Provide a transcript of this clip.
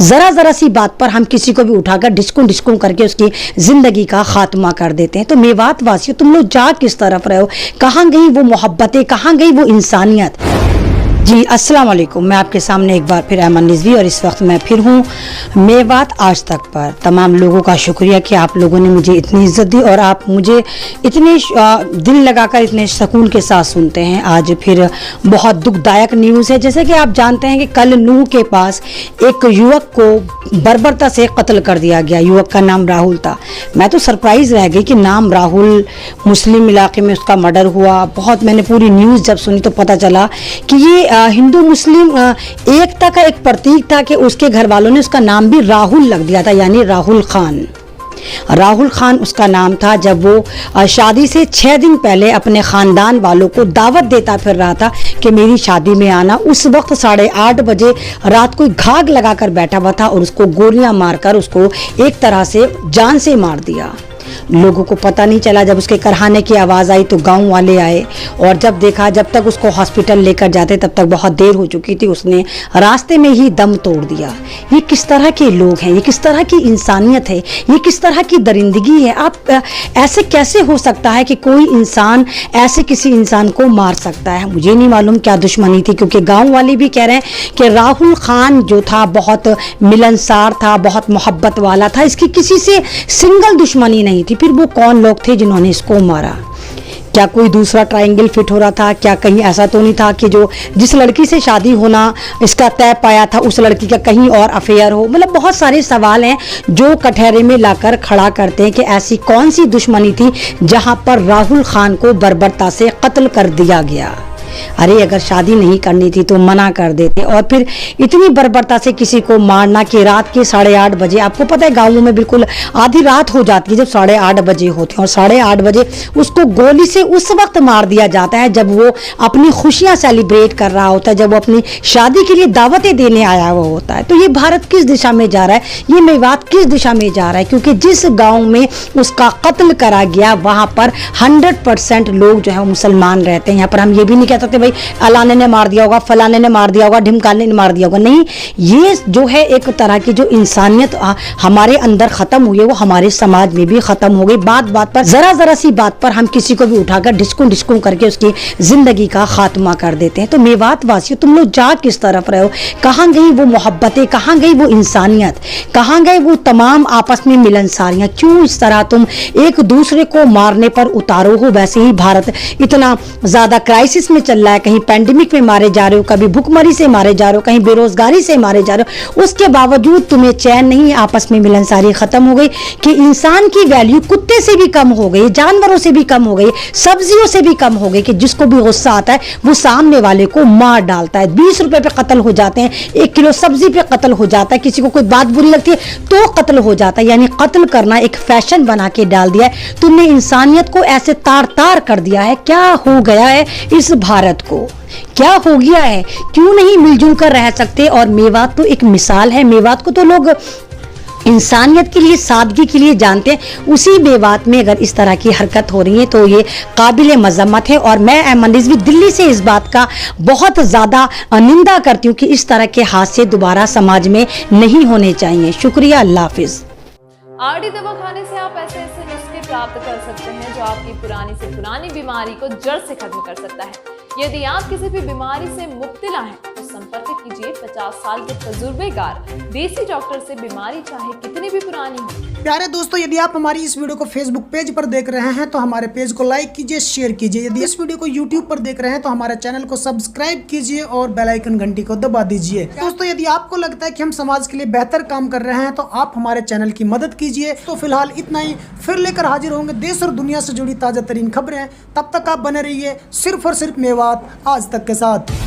ज़रा ज़रा सी बात पर हम किसी को भी उठाकर डिस्कुं डिस्कुं करके उसकी ज़िंदगी का खात्मा कर देते हैं। तो मेवात वासियों, तुम लोग जा किस तरफ रहे हो? कहाँ गई वो मोहब्बतें, कहाँ गई वो इंसानियत? जी अस्सलाम वालेकुम, मैं आपके सामने एक बार फिर अमन रिजवी और इस वक्त मैं फिर हूँ मेवात आज तक पर। तमाम लोगों का शुक्रिया कि आप लोगों ने मुझे इतनी इज़्ज़त दी और आप मुझे इतने दिल लगाकर इतने सुकून के साथ सुनते हैं। आज फिर बहुत दुखदायक न्यूज़ है। जैसे कि आप जानते हैं कि कल नूह के पास एक युवक को बर्बरता से कत्ल कर दिया गया। युवक का नाम राहुल था। मैं तो सरप्राइज़ रह गई कि नाम राहुल, मुस्लिम इलाके में उसका मर्डर हुआ। बहुत मैंने पूरी न्यूज़ जब सुनी तो पता चला कि ये हिंदू मुस्लिम एकता का एक प्रतीक था कि उसके घर वालों ने उसका नाम भी राहुल लग दिया था, यानी राहुल खान। राहुल खान उसका नाम था। जब वो शादी से 6 दिन पहले अपने ख़ानदान वालों को दावत देता फिर रहा था कि मेरी शादी में आना, उस वक्त 8:30 बजे रात को घाग लगाकर बैठा हुआ था और उसको गोलियां मारकर उसको एक तरह से जान से मार दिया। लोगों को पता नहीं चला। जब उसके करहाने की आवाज़ आई तो गांव वाले आए और जब देखा, जब तक उसको हॉस्पिटल लेकर जाते तब तक बहुत देर हो चुकी थी। उसने रास्ते में ही दम तोड़ दिया। ये किस तरह के लोग हैं? ये किस तरह की इंसानियत है? ये किस तरह की दरिंदगी है? आप ऐसे कैसे हो सकता है कि कोई इंसान ऐसे किसी इंसान को मार सकता है? मुझे नहीं मालूम क्या दुश्मनी थी, क्योंकि गाँव वाले भी कह रहे हैं कि राहुल खान जो था बहुत मिलनसार था, बहुत मोहब्बत वाला था, इसकी किसी से सिंगल दुश्मनी नहीं थी। फिर वो कौन लोग थे जिन्होंने इसको मारा? क्या कोई दूसरा ट्रायंगल फिट हो रहा था? क्या कहीं ऐसा तो नहीं था कि जो जिस लड़की से शादी होना इसका तय पाया था उस लड़की का कहीं और अफेयर हो? मतलब बहुत सारे सवाल हैं जो कटहरे में लाकर खड़ा करते हैं कि ऐसी कौन सी दुश्मनी थी जहां पर राहुल खान को बर्बरता से कत्ल कर दिया गया। अरे अगर शादी नहीं करनी थी तो मना कर देते, और फिर इतनी बर्बरता से किसी को मारना कि रात के 8:30 बजे, आपको पता है गाँवों में बिल्कुल आधी रात हो जाती है जब 8:30 बजे होते हैं, और 8:30 बजे उसको गोली से उस वक्त मार दिया जाता है जब वो अपनी खुशियां सेलिब्रेट कर रहा होता है, जब वो अपनी शादी के लिए दावतें देने आया हुआ होता है। तो ये भारत किस दिशा में जा रहा है? ये मेवात किस दिशा में जा रहा है? क्योंकि जिस गाँव में उसका कत्ल करा गया वहाँ पर 100% लोग जो है मुसलमान रहते हैं। यहाँ पर हम ये भी नहीं कहते भाई अलाने ने मार दिया होगा, फलाने ने मार दिया होगा, ढिमकाने ने मार दिया होगा। नहीं, ये जो है एक तरह की जो इंसानियत हमारे अंदर खत्म हुई है वो हमारे समाज में भी खत्म हो गई। बात बात पर, जरा जरा सी बात पर हम किसी को भी उठाकर डिस्कुं डिस्कुं करके उसकी जिंदगी का खात्मा कर देते हैं। तो मेवात वासियों, तुम लोग जा किस तरफ रहे हो? कहाँ गई वो मोहब्बतें, कहाँ गई वो इंसानियत, कहाँ गए वो तमाम आपस में मिलनसारियां? क्यों इस तरह तुम एक दूसरे को मारने पर उतारो हो? वैसे ही भारत इतना ज्यादा क्राइसिस में चल रहा है, कहीं पैंडेमिक में मारे जा रहे हो, कभी भुखमरी से मारे जा रहे हो, कहीं बेरोजगारी से मारे जा रहे हो, उसके बावजूद तुम्हें चैन नहीं है। आपस में मिलनसारी खत्म हो गई कि इंसान की वैल्यू कुत्ते से भी कम हो गई, जानवरों से भी कम हो गई, सब्जियों से भी कम हो गई, कि जिसको भी गुस्सा आता है वो सामने वाले को मार डालता है। 20 रुपए पे कत्ल हो जाते हैं, 1 किलो सब्जी पे कत्ल हो जाता है, किसी को कोई बात बुरी लगती है तो कत्ल हो जाता है। यानी कत्ल करना एक फैशन बना के डाल दिया है। तुमने इंसानियत को ऐसे तार तार कर दिया है। क्या हो गया है इस भारत को? क्या हो गया है? क्यों नहीं मिलजुल कर रह सकते? और मेवात तो एक मिसाल है। मेवात को तो लोग इंसानियत के लिए, सादगी के लिए जानते हैं। उसी मेवात में अगर इस तरह की हरकत हो रही है तो ये काबिल मजम्मत है। और मैं अमन रिजवी दिल्ली से इस बात का बहुत ज़्यादा निंदा करती हूँ कि इस तरह के हादसे दोबारा समाज में नहीं होने चाहिए। शुक्रिया, अल्लाह हाफिज़। आरडी दवा खाने से आप ऐसे ऐसे नुस्खे प्राप्त कर सकते हैं जो आपकी पुरानी से पुरानी बीमारी को जड़ से खत्म कर सकता है। यदि आप किसी भी बीमारी से मुब्तला हैं तो संपर्क कीजिए 50 साल के तजुर्बेकार देसी डॉक्टर से, बीमारी चाहे कितनी भी पुरानी हो। प्यारे दोस्तों, यदि आप हमारी इस वीडियो को फेसबुक पेज पर देख रहे हैं तो हमारे पेज को लाइक कीजिए, शेयर कीजिए। यदि इस वीडियो को यूट्यूब पर देख रहे हैं तो हमारे चैनल को सब्सक्राइब कीजिए और बेल आइकन घंटी को दबा दीजिए। दोस्तों, यदि आपको लगता है कि हम समाज के लिए बेहतर काम कर रहे हैं तो आप हमारे चैनल की मदद कीजिए। तो फिलहाल इतना ही, फिर लेकर हाजिर होंगे देश और दुनिया से जुड़ी ताजा तरीन खबरें। तब तक आप बने रहिए सिर्फ और सिर्फ मेवात आज तक के साथ।